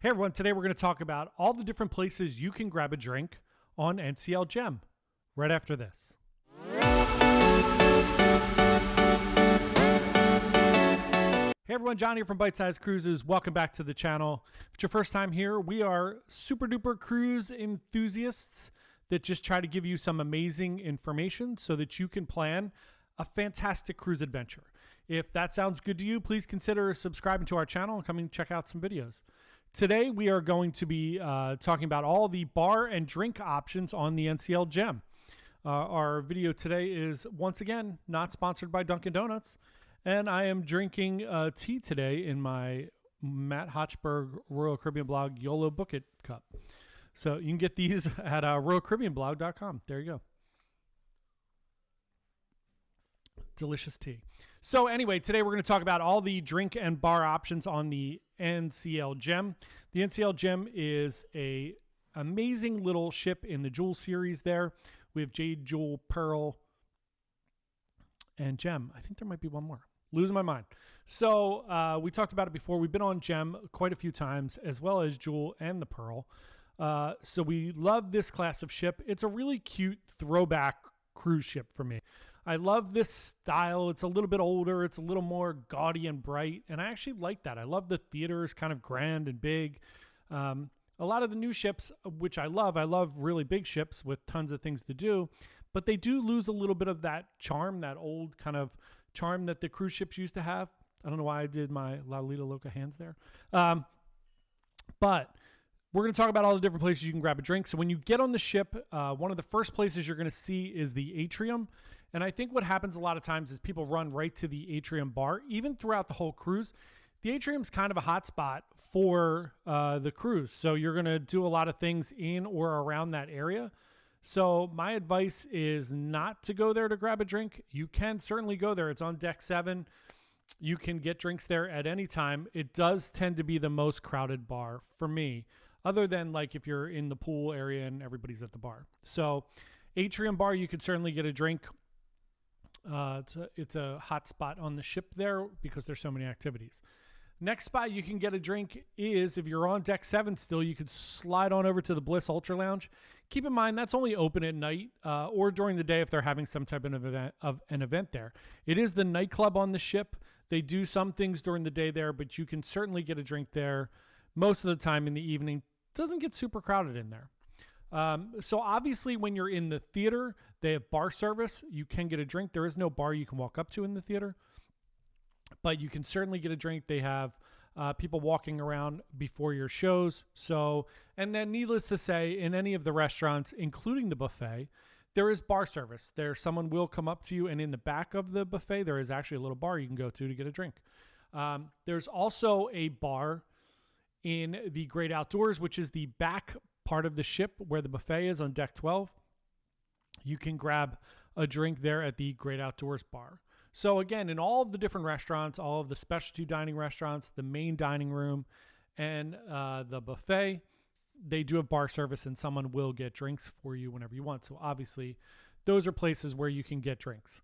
Hey everyone, today we're going to talk about all the different places you can grab a drink on NCL Gem right after this. Hey everyone, John here from Bite Size Cruises. Welcome back to the channel. If it's your first time here, we are super duper cruise enthusiasts that just try to give you some amazing information so that you can plan a fantastic cruise adventure. If that sounds good to you, please consider subscribing to our channel and coming check out some videos. Today, we are going to be talking about all the bar and drink options on the NCL Gem. Our video today is, once again, not sponsored by Dunkin' Donuts. And I am drinking tea today in my Matt Hochberg Royal Caribbean Blog YOLO Book It cup. So you can get these at royalcaribbeanblog.com. There you go. Delicious tea. So anyway, today we're going to talk about all the drink and bar options on the NCL Gem. The NCL Gem is a amazing little ship in the Jewel series there. We have Jade, Jewel, Pearl, and Gem. I think there might be one more. Losing my mind. So we talked about it before. We've been on Gem quite a few times, as well as Jewel and the Pearl. So we love this class of ship. It's a really cute throwback cruise ship for me. I love this style. It's a little bit older. It's a little more gaudy and bright. And I actually like that. I love the theaters, kind of grand and big. A lot of the new ships, which I love really big ships with tons of things to do. But they do lose a little bit of that charm, that old kind of charm that the cruise ships used to have. I don't know why I did my La Lita Loca hands there. But we're going to talk about all the different places you can grab a drink. So when you get on the ship, one of the first places you're going to see is the atrium. And I think what happens a lot of times is people run right to the atrium bar. Even throughout the whole cruise, the atrium's kind of a hot spot for the cruise. So you're going to do a lot of things in or around that area. So my advice is not to go there to grab a drink. You can certainly go there. It's on deck 7. You can get drinks there at any time. It does tend to be the most crowded bar for me, other than like if you're in the pool area and everybody's at the bar. So atrium bar, you could certainly get a drink. It's a hot spot on the ship there because there's so many activities. Next spot you can get a drink is, if you're on deck 7 still, you could slide on over to the Bliss Ultra Lounge. Keep in mind that's only open at night or during the day if they're having some type of an event there. It is the nightclub on the ship. They do some things during the day there, but you can certainly get a drink there most of the time in the evening. It doesn't get super crowded in there. So obviously when you're in the theater, they have bar service. You can get a drink. There is no bar you can walk up to in the theater, but you can certainly get a drink. They have people walking around before your shows. So, and then needless to say, in any of the restaurants, including the buffet, there is bar service. Someone will come up to you, and in the back of the buffet, there is actually a little bar you can go to get a drink. There's also a bar in the Great Outdoors, which is the back part of the ship where the buffet is on deck 12. You can grab a drink there at the Great Outdoors bar. So again, in all of the different restaurants, all of the specialty dining restaurants, the main dining room, and the buffet, they do have bar service, and someone will get drinks for you whenever you want. So obviously, those are places where you can get drinks.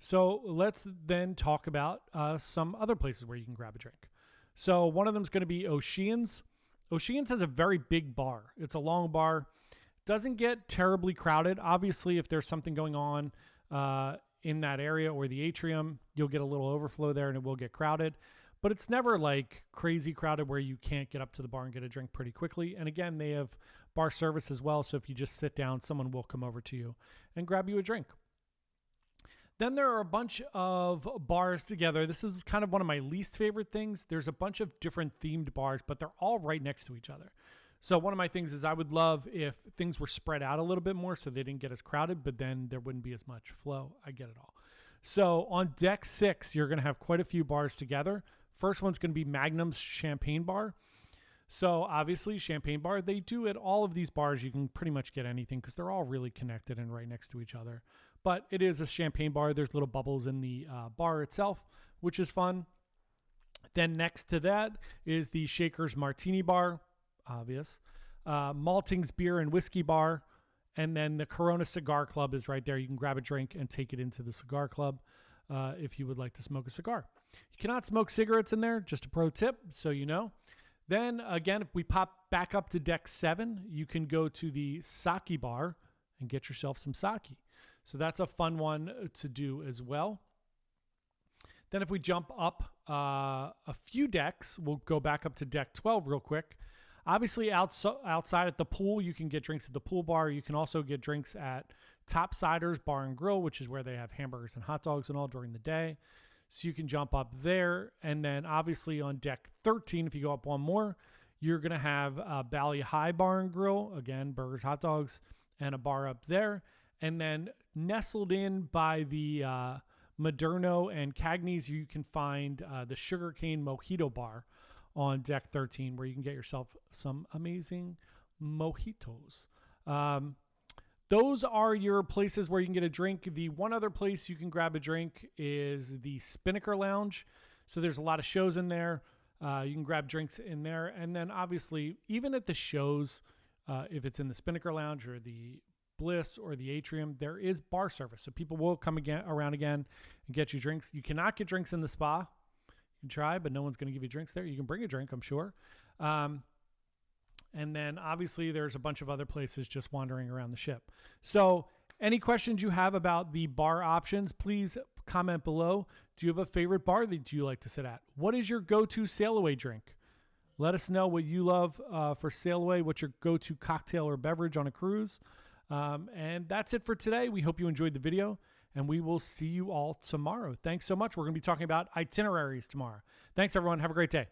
So let's then talk about some other places where you can grab a drink. So one of them is going to be Oceans. Oceans has a very big bar. It's a long bar. Doesn't get terribly crowded. Obviously, if there's something going on in that area or the atrium, you'll get a little overflow there and it will get crowded. But it's never like crazy crowded where you can't get up to the bar and get a drink pretty quickly. And again, they have bar service as well. So if you just sit down, someone will come over to you and grab you a drink. Then there are a bunch of bars together. This is kind of one of my least favorite things. There's a bunch of different themed bars, but they're all right next to each other. So one of my things is I would love if things were spread out a little bit more so they didn't get as crowded, but then there wouldn't be as much flow. I get it all. So on deck 6, you're going to have quite a few bars together. First one's going to be Magnum's Champagne Bar. So obviously Champagne Bar, they do at all of these bars. You can pretty much get anything because they're all really connected and right next to each other. But it is a champagne bar. There's little bubbles in the bar itself, which is fun. Then next to that is the Shaker's Martini Bar, obvious. Malting's Beer and Whiskey Bar. And then the Corona Cigar Club is right there. You can grab a drink and take it into the cigar club if you would like to smoke a cigar. You cannot smoke cigarettes in there, just a pro tip, so you know. Then again, if we pop back up to deck 7, you can go to the sake bar and get yourself some sake. So that's a fun one to do as well. Then if we jump up a few decks, we'll go back up to deck 12 real quick. Obviously, outside at the pool, you can get drinks at the pool bar. You can also get drinks at Topsiders Bar and Grill, which is where they have hamburgers and hot dogs and all during the day. So you can jump up there. And then obviously on deck 13, if you go up one more, you're going to have Bally High Bar and Grill. Again, burgers, hot dogs, and a bar up there. And then nestled in by the Moderno and Cagney's, you can find the Sugarcane Mojito Bar on deck 13, where you can get yourself some amazing mojitos. Those are your places where you can get a drink. The one other place you can grab a drink is the Spinnaker Lounge. So there's a lot of shows in there. You can grab drinks in there. And then obviously, even at the shows, if it's in the Spinnaker Lounge or the Bliss or the Atrium, there is bar service. So people will come around again and get you drinks. You cannot get drinks in the spa. You can try, but no one's going to give you drinks there. You can bring a drink, I'm sure. And then obviously there's a bunch of other places just wandering around the ship. So any questions you have about the bar options, please comment below. Do you have a favorite bar that you like to sit at? What is your go-to sail away drink? Let us know what you love for sail away. What's your go-to cocktail or beverage on a cruise? And that's it for today. We hope you enjoyed the video, and we will see you all tomorrow. Thanks so much. We're going to be talking about itineraries tomorrow. Thanks, everyone. Have a great day.